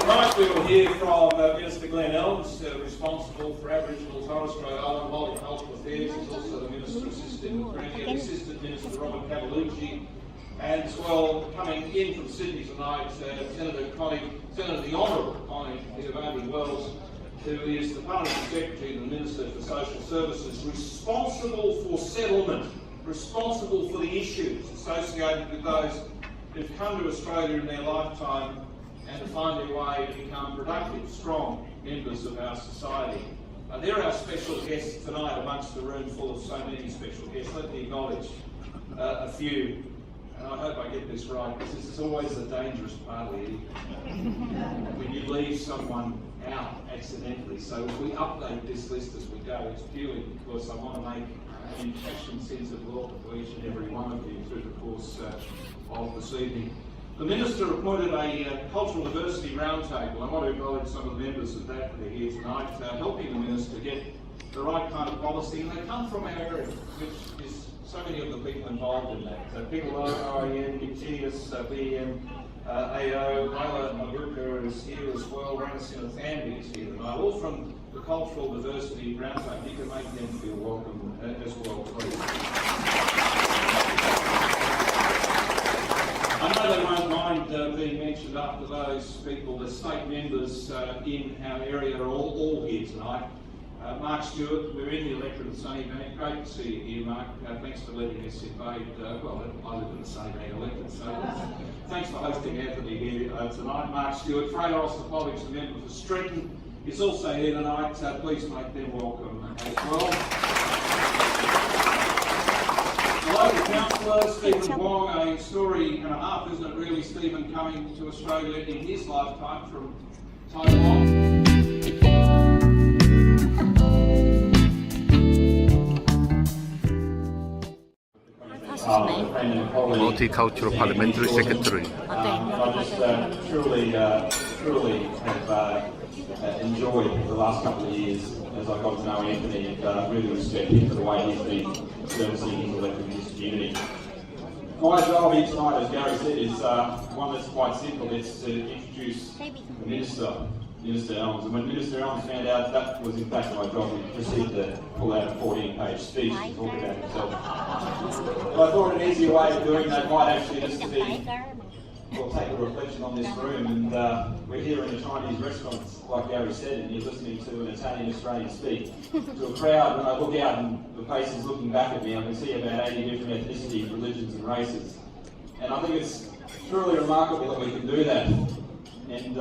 Tonight we will hear from Minister Glen Elmes, responsible for Aboriginal Torres, Strait Island, Multicultural Affairs. He's also the Minister Assistant with Premier, Assistant Minister Cavallucci, and as well, coming in from Sydney tonight, Senator the Honourable Connie Fierravanti-Wells, who is the Parliamentary Secretary and the Minister for Social Services, responsible for settlement, responsible for the issues associated with those who've come to Australia in their lifetime and to find their way to become productive, strong members of our society. They're our special guests tonight amongst the room full of so many special guests. Let me acknowledge a few, and I hope I get this right, because this is always a dangerous part of the evening, when you leave someone out accidentally. So if we update this list as we go, it's purely because I want to make an impassioned sense of welcome to each and every one of you through the course of this evening. The Minister appointed a Cultural Diversity Roundtable. I want to acknowledge some of the members of that are here tonight, helping the Minister get the right kind of policy, and they come from our area, which is so many of the people involved in that. People like REN, Continuous, BM, AO, Ayla Mabuka is here as well, Ranasina Thambi is here tonight, all from the Cultural Diversity Roundtable. You can make them feel welcome as well, please. I know they won't mind being mentioned after those people. The state members in our area are all here tonight. Mark Stewart, we're in the electorate of Sunnybank. Great to see you here, Mark. Thanks for letting us invade. Well, I live in the Sunnybank electorate, so thanks for hosting Anthony here tonight. Mark Stewart, Freiros the College, the member for Shorten, is also here tonight. Please make them welcome as well. The local councillor, Stephen Wong, a story and a half, isn't it really, Stephen, coming to Australia in his lifetime from Taiwan. Multicultural Parliamentary Secretary. I just truly have enjoyed the last couple of years as I got to know Anthony, and really respect him for the way he's been servicing his electorate in this community. My job here tonight, as Gary said, is one that's quite simple. It's to introduce the Minister Elmes. And when Minister Elmes found out that was in fact my job, he proceeded to pull out a 14-page speech to talk about himself. But I thought an easier way of doing that might actually just to be, well, take a reflection on this room. And we're here in a Chinese restaurant, like Gary said, and you're listening to an Italian-Australian speak to a crowd. When I look out and the faces looking back at me, I can see about 80 different ethnicities, religions and races. And I think it's truly remarkable that we can do that. And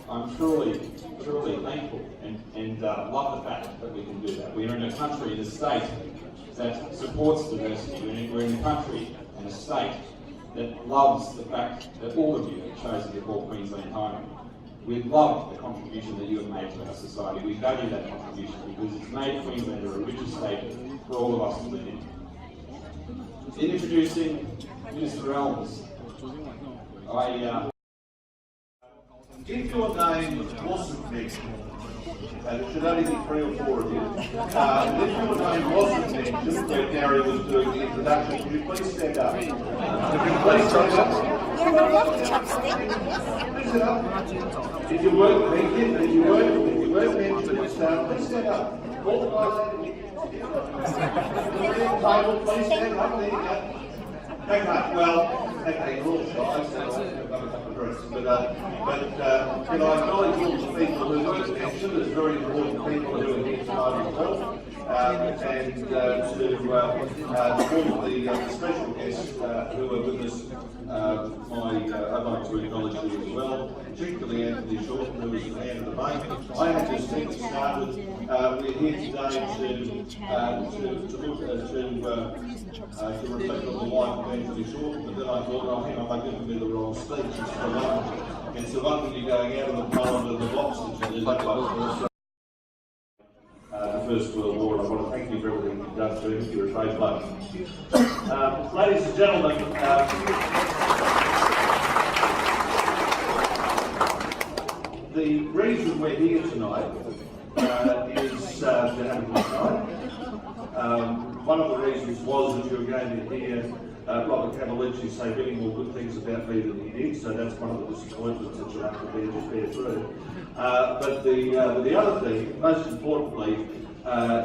I'm truly thankful and love the fact that we can do that. We're in a country and a state that supports diversity. We're in a country and a state that loves the fact that all of you have chosen to call Queensland home. We love the contribution that you have made to our society. We value that contribution because it's made Queensland a richer state for all of us to live in. In introducing Minister Elmes, if your name wasn't mentioned, and it should only be 3 or 4 of you, if your name wasn't mentioned when Gary was doing the introduction, could you please stand up? Could you please stand up? Please stand up. If you weren't mentioned, please stand up. All the guys table, please stand up. There you go. Okay, well, okay, you're all shy, so I've got a couple of drinks. But can I acknowledge all the people who were mentioned as very important people who are here tonight as well, and to all of the special guests who are with us. I'd like to acknowledge you as well, particularly Anthony Shorten, who is the man of the moment. I had just get started. We're here today to reflect on the life of Anthony Shorten, but then I thought, oh, hang on, they've given me the wrong speech. It's the one when you going out of the Parliament of the boxes and the First World War, and I want to thank you for everything you've done through it. You're a great bloke. Ladies and gentlemen, the reason we're here tonight is to have a good night. One of the reasons was that you were going to hear Robert Cavallucci say many more good things about me than he did, so that's one of the disappointments that you have to bear through. But the other thing, most importantly,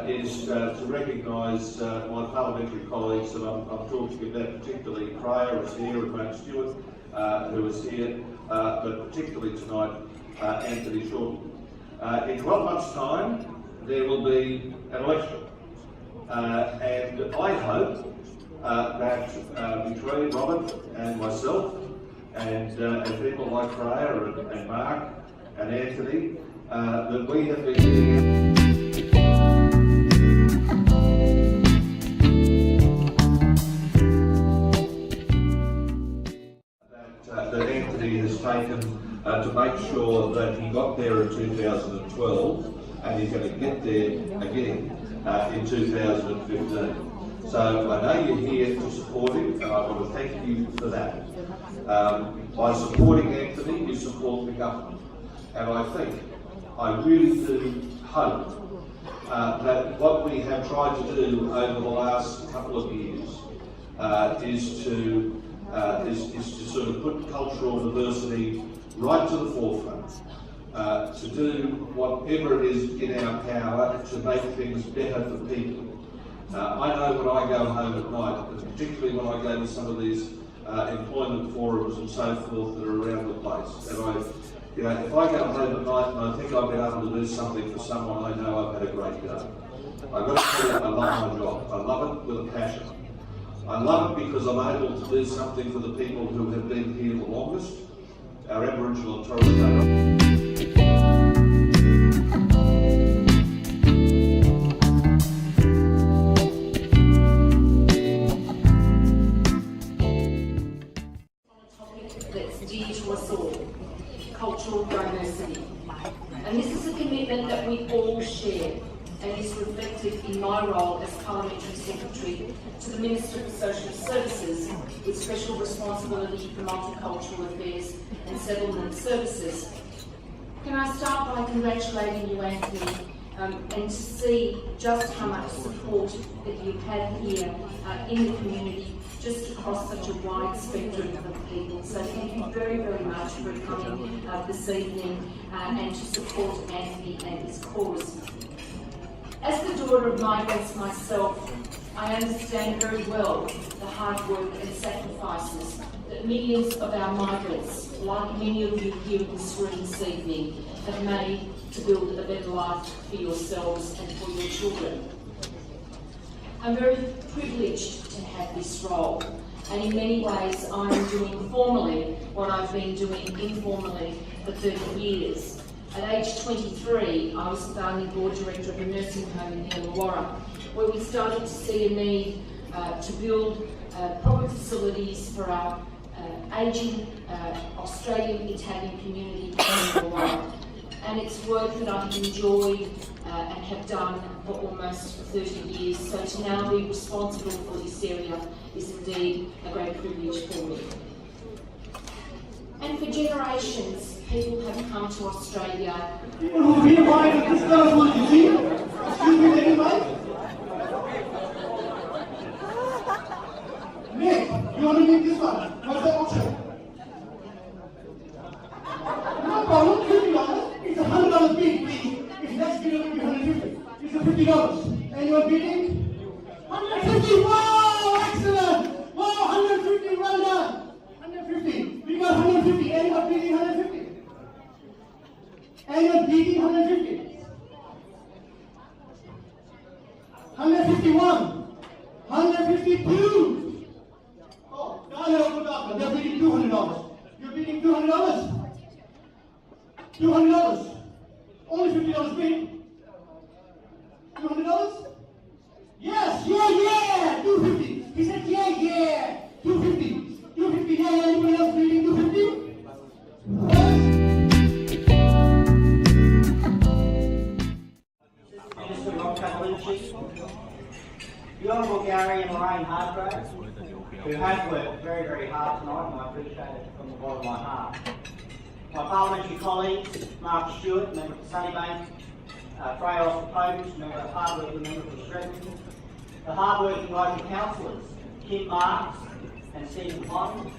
is to recognise my parliamentary colleagues that I'm talking about, particularly Freya is here and Mount Stewart, who is here, but particularly tonight, Anthony Shorten. In 12 months' time, there will be an election, and I hope that between Robert and myself and people like Freya and Mark and Anthony, that we have been doing that Anthony has taken to make sure that he got there in 2012 and he's going to get there again in 2015. So I know you're here to support him, and I want to thank you for that. By supporting Anthony, you support the government. And I really do hope that what we have tried to do over the last couple of years is to sort of put cultural diversity right to the forefront, to do whatever it is in our power to make things better for people. I know when I go home at night, particularly when I go to some of these employment forums and so forth that are around the place, and if I go home at night and I think I've been able to do something for someone, I know I've had a great day. I've got to tell you, I love my job. I love it with a passion. I love it because I'm able to do something for the people who have been here the longest, our Aboriginal and Torres that's dear to us all, cultural diversity. And this is a commitment that we all share and is reflected in my role as Parliamentary Secretary to the Minister for Social Services with special responsibility for Multicultural Affairs and Settlement Services. Can I start by congratulating you, Anthony, and to see just how much support that you've had here in the community, just across such a wide spectrum of people. So thank you very, very much for coming this evening and to support Anthony and his cause. As the daughter of migrants myself, I understand very well the hard work and sacrifices that millions of our migrants, like many of you here in this room this evening, have made to build a better life for yourselves and for your children. I'm very privileged to have this role, and in many ways I'm doing formally what I've been doing informally for 30 years. At age 23, I was the founding board director of a nursing home in Illawarra, where we started to see a need to build proper facilities for our ageing Australian Italian community in Illawarra. And it's work that I've enjoyed and have done for almost 30 years. So to now be responsible for this area is indeed a great privilege for me. And for generations, people have come to Australia. People who rewind this colorful disease, excuse me, anybody? Nick, you want to make this one? What's the option? No problem, $50. It's $100 bid, please. If next bid will be $150. It's $50. And you're bidding? $150! Wow, excellent! Wow, $150, well done! $150. We got $150, and you're bidding $150. And you're bidding $150. $151. $152. Oh, now you're a good doctor. They're bidding $200. You're bidding $200? $200. Only $50 bid. $200? Yes, yeah. $250. He said yeah. $250. $250, yeah. Anybody else bidding $250? Minister Cavallucci, the Honourable Gary and Lorraine Hardgrave, who have worked very, very hard tonight, and I appreciate it from the bottom of my heart. My parliamentary colleagues, Mark Stewart, member for Sunnybank, Freya member of hardworking member for Strait, the hardworking local councillors, Kim Marks, and Stephen Pond,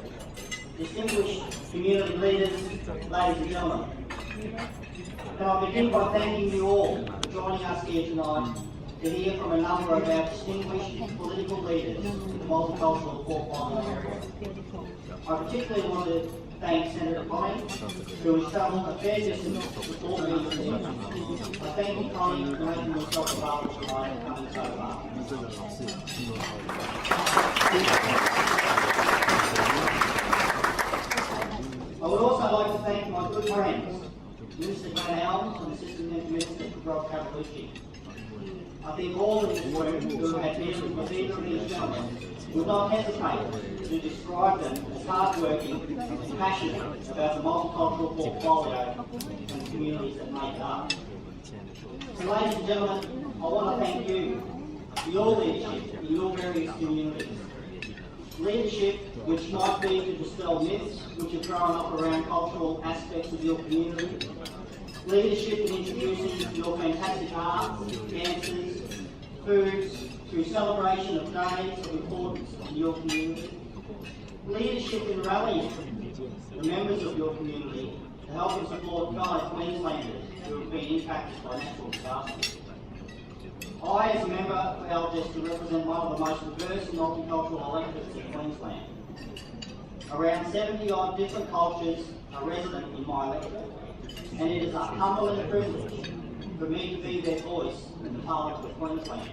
distinguished community leaders, ladies and gentlemen. Can I begin by thanking you all for joining us here tonight to hear from a number of our distinguished political leaders in the multicultural portfolio area. I particularly want to thank Senator Connie, who has travelled a fair distance to support me today. I thank you, Connie, for making yourself available tonight and coming so far. I would also like to thank my good friends, Minister Glen and Assistant Minister Cavallucci. I think all in this room who had dealings with either of these gentlemen would not hesitate to describe them as hardworking and passionate about the multicultural portfolio and the communities that make it up. So ladies and gentlemen, I want to thank you for your leadership in your various communities. Leadership which might be to dispel myths which have grown up around cultural aspects of your community. Leadership in introducing your fantastic arts, dances, foods, through celebration of days of importance in your community. Leadership in rallying the members of your community to help and support fellow Queenslanders who have been impacted by natural disasters. I, as a member of Algester, represent one of the most diverse and multicultural electorates in Queensland. Around 70 odd different cultures are resident in my electorate, and it is a humbling privilege for me to be their voice in the Parliament of Queensland.